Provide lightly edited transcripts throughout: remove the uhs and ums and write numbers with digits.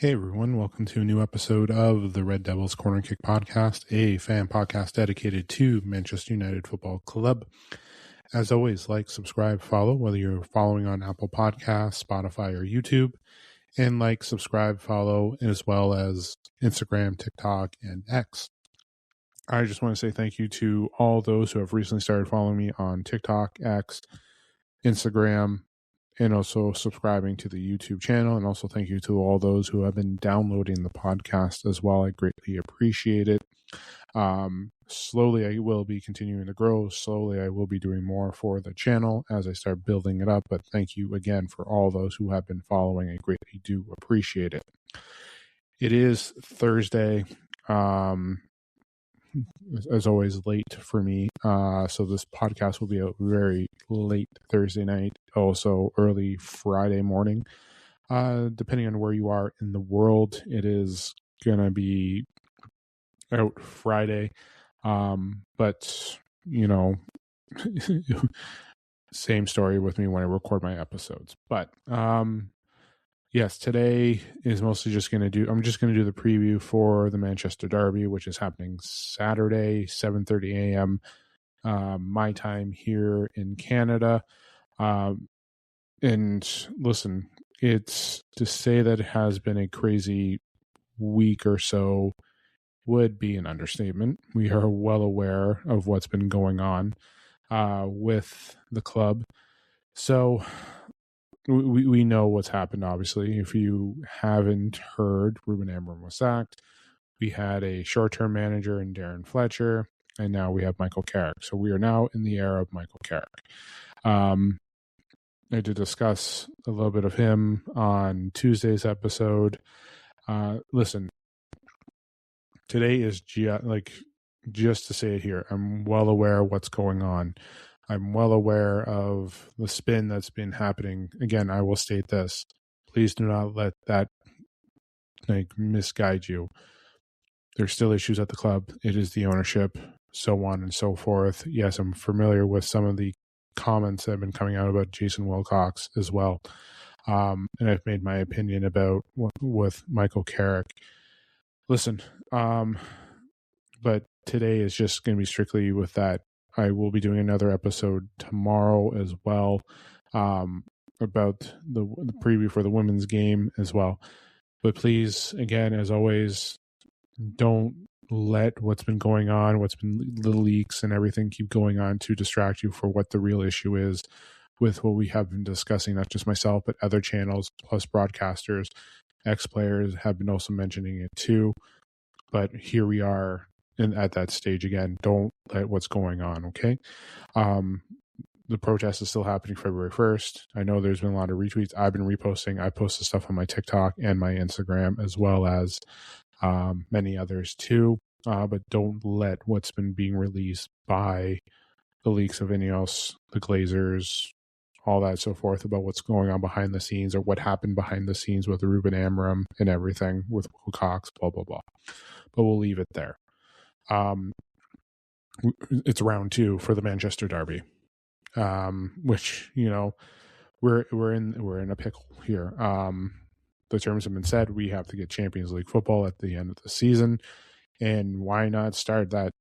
Hey everyone, welcome to a new episode of the Red Devils Corner Kick Podcast, a fan podcast dedicated to Manchester United Football Club. As always, like, subscribe, follow, whether you're following on Apple Podcasts, Spotify, or YouTube, and like, subscribe, follow, as well as Instagram, TikTok, and X. I just want to say thank you to all those who have recently started following me on TikTok, X, Instagram, and also subscribing to the YouTube channel. And also thank you to all those who have been downloading the podcast as well. I greatly appreciate it. Slowly I will be continuing to grow. Slowly I will be doing more for the channel as I start building it up. But thank you again for all those who have been following. I greatly do appreciate it. It is Thursday. As always, late for me. So this podcast will be out very late Thursday night, also early Friday morning. Depending on where you are in the world, it is going to be out Friday. But, you know, same story with me when I record my episodes. But, yes, today is mostly I'm just going to do the preview for the Manchester Derby, which is happening Saturday, 7:30 a.m. My time here in Canada. And listen, it's to say that it has been a crazy week or so would be an understatement. We are well aware of what's been going on with the club. So we know what's happened, obviously. If you haven't heard, Ruben Amorim was sacked. We had a short-term manager in Darren Fletcher, and now we have Michael Carrick. So we are now in the era of Michael Carrick. I did discuss a little bit of him on Tuesday's episode. Listen, today is just to say it here, I'm well aware of what's going on. I'm well aware of the spin that's been happening. Again, I will state this. Please do not let that misguide you. There's still issues at the club. It is the ownership, so on and so forth. Yes, I'm familiar with some of the comments that have been coming out about Jason Wilcox as well. And I've made my opinion about with Michael Carrick. Listen, but today is just going to be strictly with that. I will be doing another episode tomorrow as well about the preview for the women's game as well. But please, again, as always, don't let what's been going on, what's been the leaks and everything keep going on to distract you for what the real issue is with what we have been discussing, not just myself, but other channels, plus broadcasters, ex-players have been also mentioning it too. But here we are at that stage again. Don't let what's going on, okay? The protest is still happening February 1st. I know there's been a lot of retweets. I've been reposting. I posted stuff on my TikTok and my Instagram, as well as many others too. But don't let what's been being released by the leaks of Ineos, the Glazers, all that so forth about what's going on behind the scenes or what happened behind the scenes with Ruben Amorim and everything with Wilcox, blah, blah, blah. But we'll leave it there. It's round 2 for the Manchester Derby, which, you know, we're in a pickle here. The terms have been said. We have to get Champions League football at the end of the season, and why not start that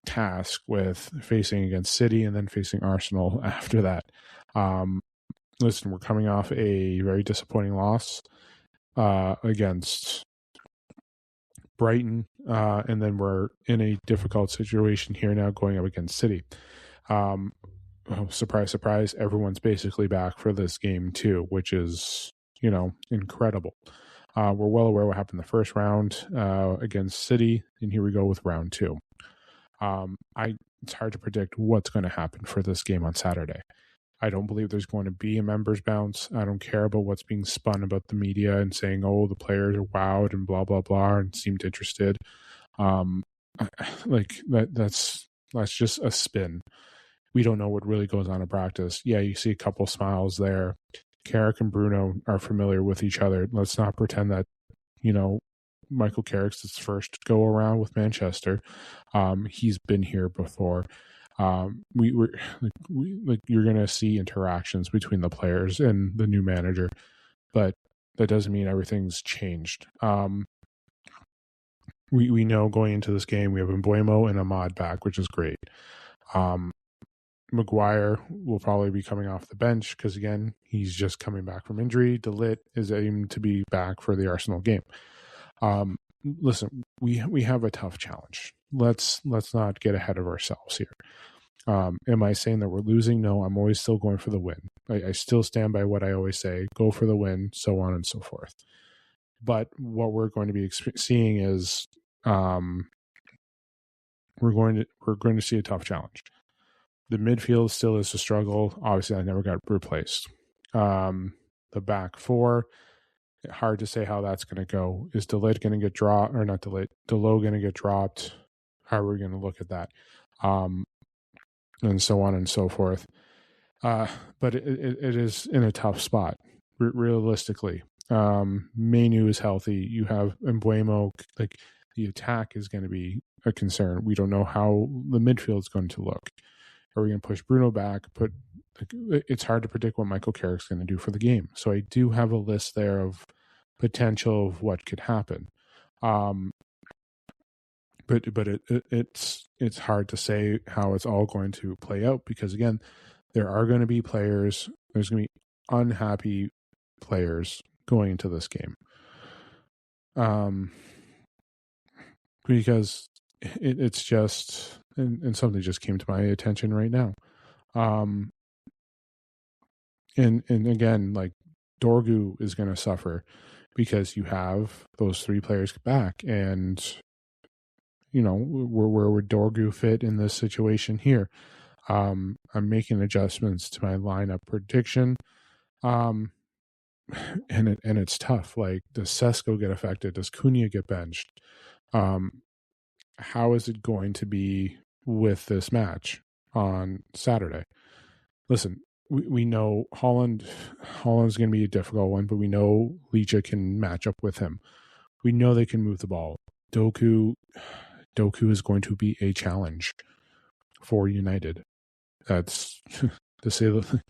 task with facing against City and then facing Arsenal after that? Listen, we're coming off a very disappointing loss against Brighton, and then we're in a difficult situation here now going up against City. Surprise, surprise, everyone's basically back for this game too, which is, you know, incredible. We're well aware what happened in the first round against City, and here we go with round 2. It's hard to predict what's going to happen for this game on Saturday. I don't believe there's going to be a members bounce. I don't care about what's being spun about the media and saying, oh, the players are wowed and blah, blah, blah, and seemed interested. That's just a spin. We don't know what really goes on in practice. Yeah, you see a couple smiles there. Carrick and Bruno are familiar with each other. Let's not pretend that, you know, Michael Carrick's his first go around with Manchester. He's been here before. You're going to see interactions between the players and the new manager, but that doesn't mean everything's changed. We know going into this game we have Mbeumo and Ahmad back, which is great. Maguire will probably be coming off the bench because, again, he's just coming back from injury. De Ligt is aimed to be back for the Arsenal game. Listen, we have a tough challenge. Let's not get ahead of ourselves here. Am I saying that we're losing? No, I'm always still going for the win. I still stand by what I always say, go for the win, so on and so forth. But what we're going to be seeing is we're going to see a tough challenge. The midfield still is a struggle. Obviously, I never got replaced. The back four, hard to say how that's going to go. Is De Ligt going to get dropped, or not De Ligt? Delot going to get dropped? How are we going to look at that? And so on and so forth. But it is in a tough spot, realistically. Menu is healthy. You have Mbeumo. Like, the attack is going to be a concern. We don't know how the midfield is going to look. Are we going to push Bruno back? It's hard to predict what Michael Carrick's going to do for the game. So I do have a list there of potential of what could happen. But it's hard to say how it's all going to play out because, again, there are going to be players. There's going to be unhappy players going into this game. Because it's just, and something just came to my attention right now. And again, like, Dorgu is going to suffer because you have those three players back, and where would Dorgu fit in this situation here? I'm making adjustments to my lineup prediction, and it's tough. Like, does Sesko get affected? Does Cunha get benched? How is it going to be with this match on Saturday? Listen, we know Holland's going to be a difficult one, but we know Licha can match up with him. We know they can move the ball. Doku is going to be a challenge for United. That's to say that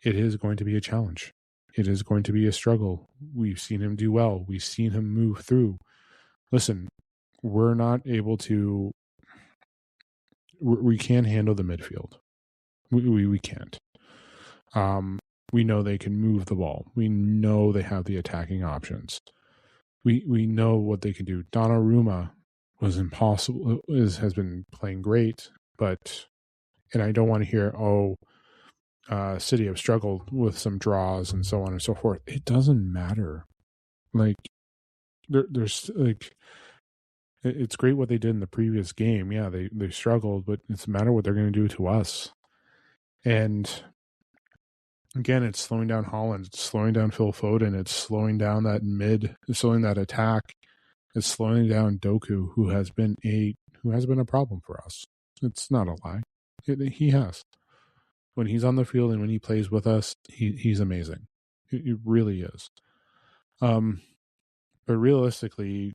it is going to be a challenge. It is going to be a struggle. We've seen him do well. We've seen him move through. Listen, we're not able to. We can't handle the midfield. We can't. We know they can move the ball. We know they have the attacking options. We know what they can do. Donnarumma was impossible. Has been playing great, and I don't want to hear, City have struggled with some draws and so on and so forth. It doesn't matter. Like, there's like, it's great what they did in the previous game. Yeah, they struggled, but it's a matter what they're going to do to us. And again, it's slowing down Holland. It's slowing down Phil Foden. It's slowing down that It's slowing that attack. It's slowing down Doku, who has been a problem for us. It's not a lie. He has. When he's on the field and when he plays with us, he's amazing. It really is. But realistically,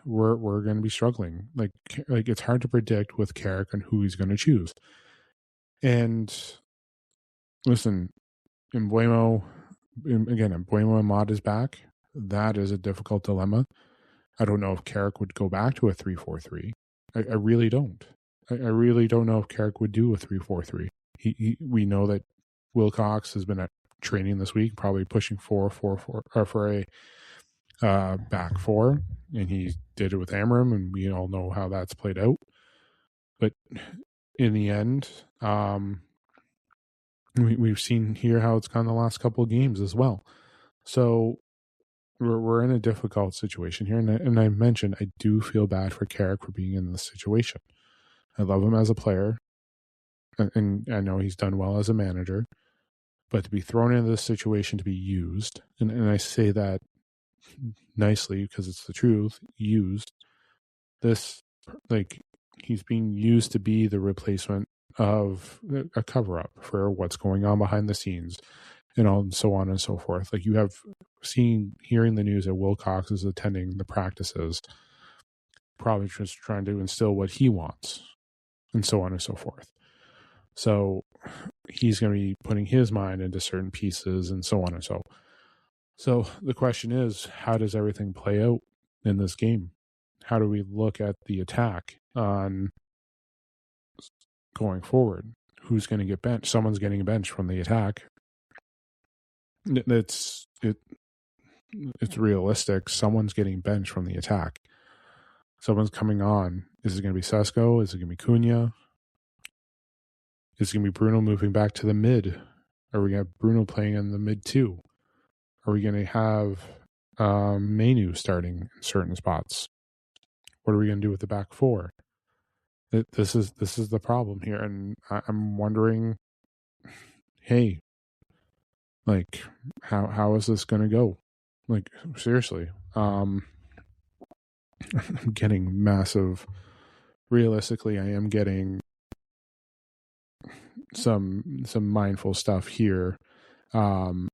we're going to be struggling. Like it's hard to predict with Carrick and who he's going to choose. And listen, Mbeumo Ahmad is back. That is a difficult dilemma. I don't know if Carrick would go back to a 3-4-3. I really don't. I really don't know if Carrick would do a 3-4-3. We know that Wilcox has been at training this week, probably pushing for a back four, and he did it with Amorim, and we all know how that's played out. But in the end, we've seen here how it's gone the last couple of games as well. So we're in a difficult situation here, and I mentioned I do feel bad for Carrick for being in this situation. I love him as a player, and I know he's done well as a manager, but to be thrown into this situation to be used, and I say that nicely because it's the truth, used, this, like, he's being used to be the replacement of a cover-up for what's going on behind the scenes and so on and so forth. Like, you have hearing the news that Wilcox is attending the practices, probably just trying to instill what he wants and so on and so forth. So he's going to be putting his mind into certain pieces and so on and so. So the question is, how does everything play out in this game? How do we look at the attack on going forward? Who's going to get benched? Someone's getting benched from the attack. It's realistic. Someone's getting benched from the attack. Someone's coming on. Is it going to be Sesko? Is it going to be Cunha? Is it going to be Bruno moving back to the mid? Are we going to have Bruno playing in the mid too? Are we going to have Menu starting in certain spots? What are we going to do with the back four? This is the problem here, and I'm wondering, hey, like, how is this going to go? Like, seriously, I'm getting massive. Realistically, I am getting some mindful stuff here, and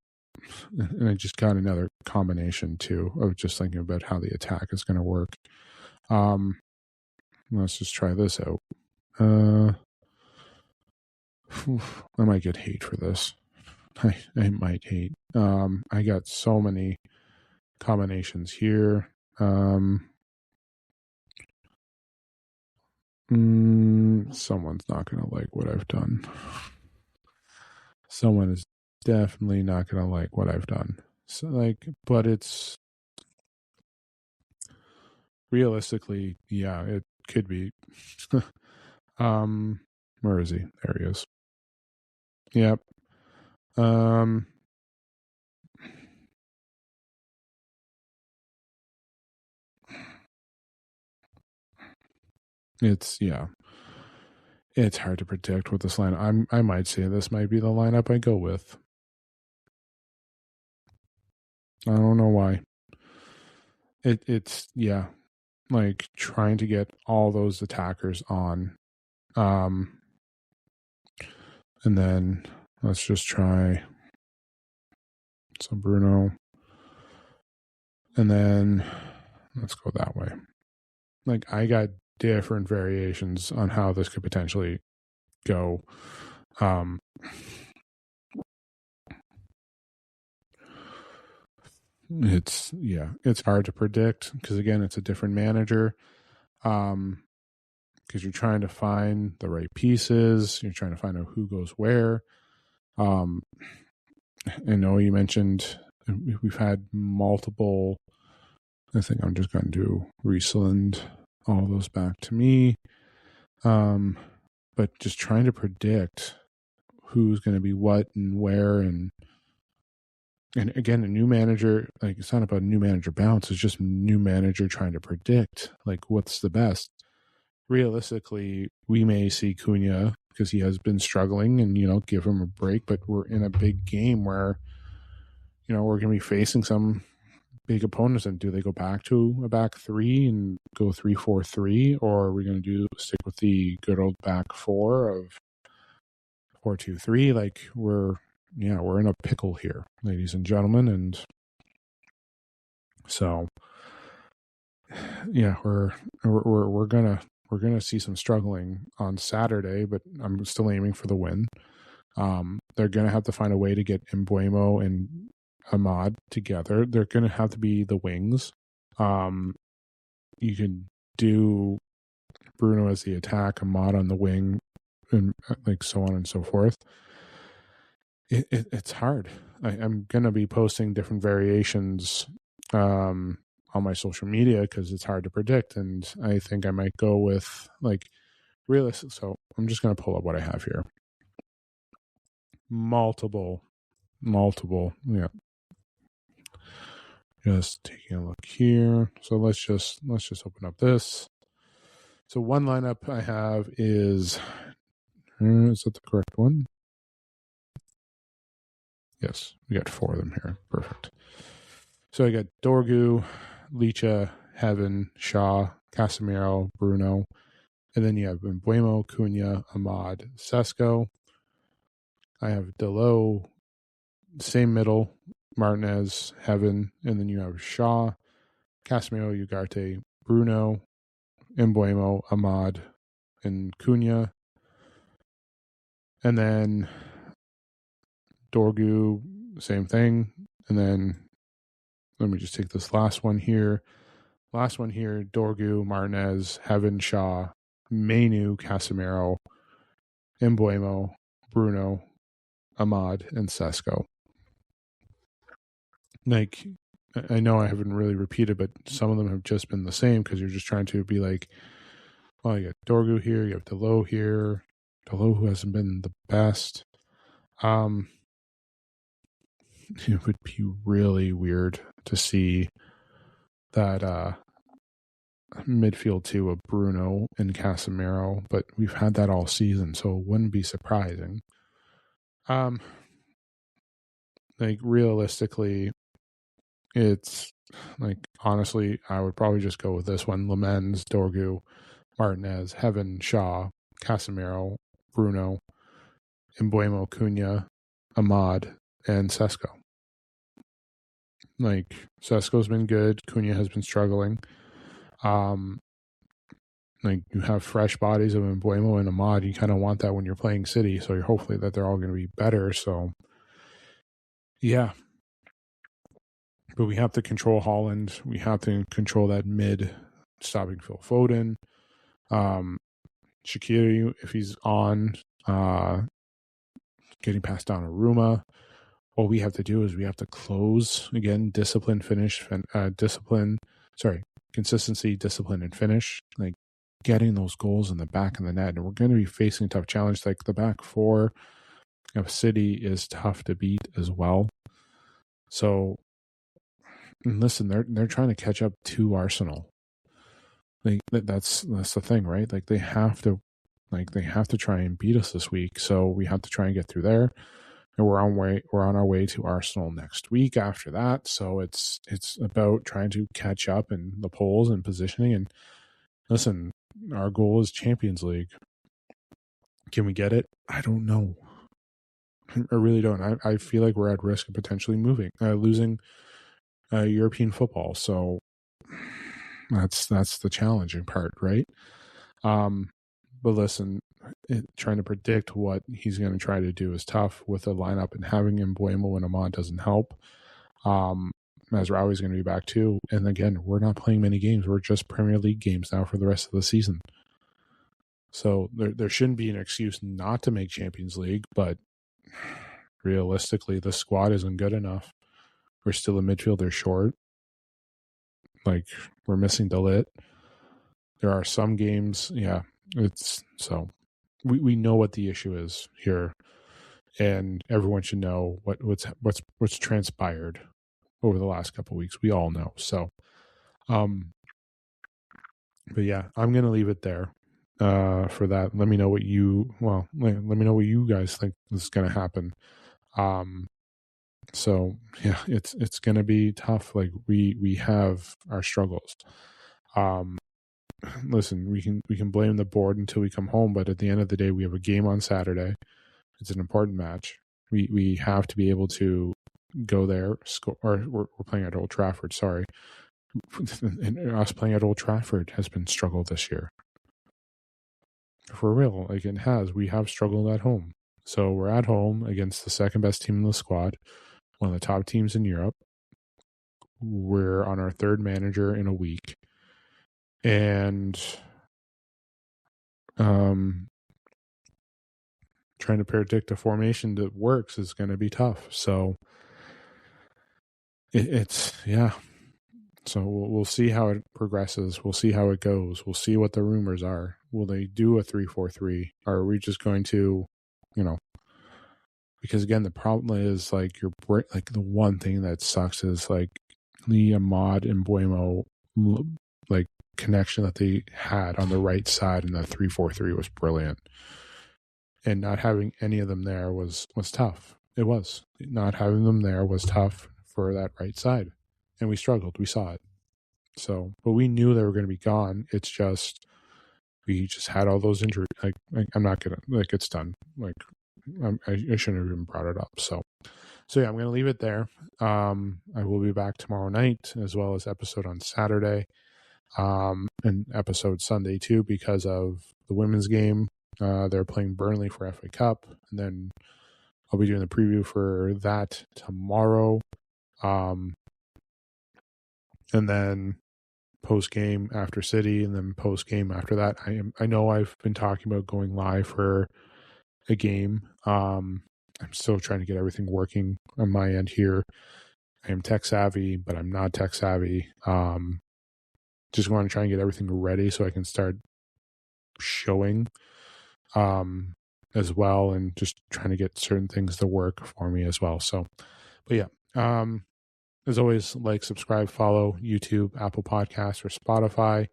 I just got another combination too of just thinking about how the attack is going to work. Let's just try this out. I might get hate for this. I might hate. I got so many combinations here. Someone's not going to like what I've done. Someone is definitely not going to like what I've done. So, but it's realistically, yeah, it could be. Where is he? There he is. Yep. It's hard to predict with this line. I might say this might be the lineup I go with. I don't know why. It's like trying to get all those attackers on. And then let's just try some Bruno. And then let's go that way. Like, I got different variations on how this could potentially go. It's hard to predict because, again, it's a different manager. Because you're trying to find the right pieces. You're trying to find out who goes where. I know you mentioned we've had multiple. I think I'm just going to do Riesland, all those back to me. But just trying to predict who's going to be what and where. And again, a new manager, like, it's not about new manager bounce. It's just new manager trying to predict, like, what's the best. Realistically, we may see Cunha because he has been struggling and, give him a break. But we're in a big game where, we're going to be facing some big opponents. And do they go back to a back three and go 3-4-3, or are we going to stick with the good old back four of 4-2-3? Like, we're in a pickle here, ladies and gentlemen. And so, we're gonna see some struggling on Saturday, but I'm still aiming for the win. They're gonna have to find a way to get Mbeumo and Amad together. They're gonna have to be the wings. You can do Bruno as the attack, Amad on the wing, and like so on and so forth. It's hard. I'm gonna be posting different variations on my social media because it's hard to predict, and I think I might go with like realistic. So I'm just gonna pull up what I have here. Multiple, yeah. Just taking a look here. So let's just open up this. So one lineup I have is that the correct one? Yes, we got 4 of them here. Perfect. So I got Dorgu, Licha, Heaven, Shaw, Casemiro, Bruno, and then you have Mbeumo, Cunha, Amad, Sesko. I have Delo, same middle, Martinez, Heaven, and then you have Shaw, Casemiro, Ugarte, Bruno, Mbeumo, Amad, and Cunha. And then Dorgu, same thing. And then let me just take this last one here. Dorgu, Martinez, Heaven, Shaw, Mainu, Casemiro, Mbuemo, Bruno, Ahmad, and Sesko. Like, I know I haven't really repeated, but some of them have just been the same because you're just trying to be like, well, you got Dorgu here, you have Delo here. Delo, who hasn't been the best. It would be really weird to see that midfield two of Bruno and Casemiro, but we've had that all season, so it wouldn't be surprising. Like, realistically, it's like, honestly, I would probably just go with this one: Lamens, Dorgu, Martinez, Heaven, Shaw, Casemiro, Bruno, Mbuemo, Cunha, Ahmad, and Sesko. Like, Sesko's been good. Cunha has been struggling. Like, you have fresh bodies of Mbuemo and Ahmad. You kind of want that when you're playing City, so you're hopefully that they're all going to be better. So, yeah. But we have to control Holland. We have to control that mid, stopping Phil Foden. Shaqiri, if he's on, getting past Donnarumma. What we have to do is we have to close, again, consistency, discipline, and finish. Like, getting those goals in the back of the net. And we're going to be facing a tough challenge. Like, the back four of City is tough to beat as well. So, and listen, they're trying to catch up to Arsenal. Like, that's the thing, right? Like, they have to try and beat us this week. So we have to try and get through there. And we're on our way to Arsenal next week after that. So it's about trying to catch up in the polls and positioning. And listen, our goal is Champions League. Can we get it? I don't know. I really don't. I feel like we're at risk of potentially losing European football. So that's the challenging part, right? But listen, trying to predict what he's going to try to do is tough with a lineup, and having Mbuemo and Ahmad doesn't help. Mazraoui's going to be back too. And again, we're not playing many games. We're just Premier League games now for the rest of the season. So there shouldn't be an excuse not to make Champions League, but realistically, the squad isn't good enough. We're still a midfielder short. Like, we're missing De Ligt. There are some games, we know what the issue is here, and everyone should know what's transpired over the last couple of weeks. We all know. So, but yeah, I'm gonna leave it there for that. Let me know what you guys think is gonna happen. So yeah, it's gonna be tough. Like, we have our struggles. Listen, we can blame the board until we come home, but at the end of the day, we have a game on Saturday. It's an important match. We have to be able to go there, score. Or we're playing at Old Trafford. Sorry, and us playing at Old Trafford has been struggle this year. For real, like, it has. We have struggled at home. So we're at home against the second best team in the squad, one of the top teams in Europe. We're on our third manager in a week. And trying to predict a formation that works is going to be tough. So So we'll see how it progresses. We'll see how it goes. We'll see what the rumors are. Will they do a 3-4-3? Or are we just going to, because again, the problem is, like, the one thing that sucks is, like, the Ahmad and Mbuemo, like, connection that they had on the right side in that 3-4-3 was brilliant, and not having any of them there was tough. It was not having them there was tough for that right side, and we struggled. We saw it. So, but we knew they were going to be gone. It's just we just had all those injuries. Like, I'm not gonna, like, it's done. Like, I shouldn't have even brought it up. So yeah, I'm going to leave it there. I will be back tomorrow night, as well as episode on Saturday. And episode Sunday too, because of the women's game. They're playing Burnley for FA Cup, and then I'll be doing the preview for that tomorrow. and then post game after City, and then post game after that. I know I've been talking about going live for a game. I'm still trying to get everything working on my end here. I am tech savvy, but I'm not tech savvy. Just want to try and get everything ready so I can start showing as well, and just trying to get certain things to work for me as well. So, but yeah, as always, like, subscribe, follow YouTube, Apple Podcasts, or Spotify.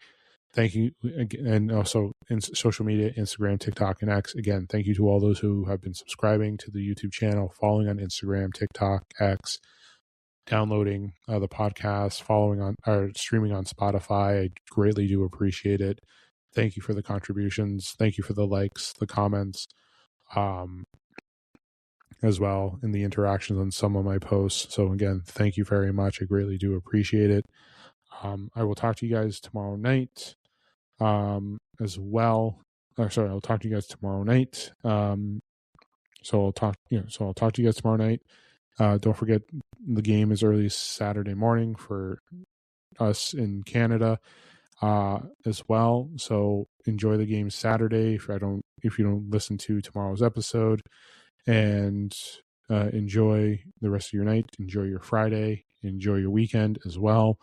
Thank you. And also in social media, Instagram, TikTok, and X. Again, thank you to all those who have been subscribing to the YouTube channel, following on Instagram, TikTok, X, downloading the podcast, following on or streaming on Spotify. I greatly do appreciate it. Thank you for the contributions. Thank you for the likes, the comments, as well, and the interactions on some of my posts. So again, thank you very much. I greatly do appreciate it. I will talk to you guys tomorrow night as well. I'll talk to you guys tomorrow night. So I'll talk to you guys tomorrow night. Don't forget, the game is early Saturday morning for us in Canada as well. So enjoy the game Saturday if you don't listen to tomorrow's episode, and enjoy the rest of your night. Enjoy your Friday. Enjoy your weekend as well.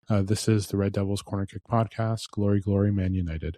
This is the Red Devils Corner Kick Podcast. Glory, glory, Man United.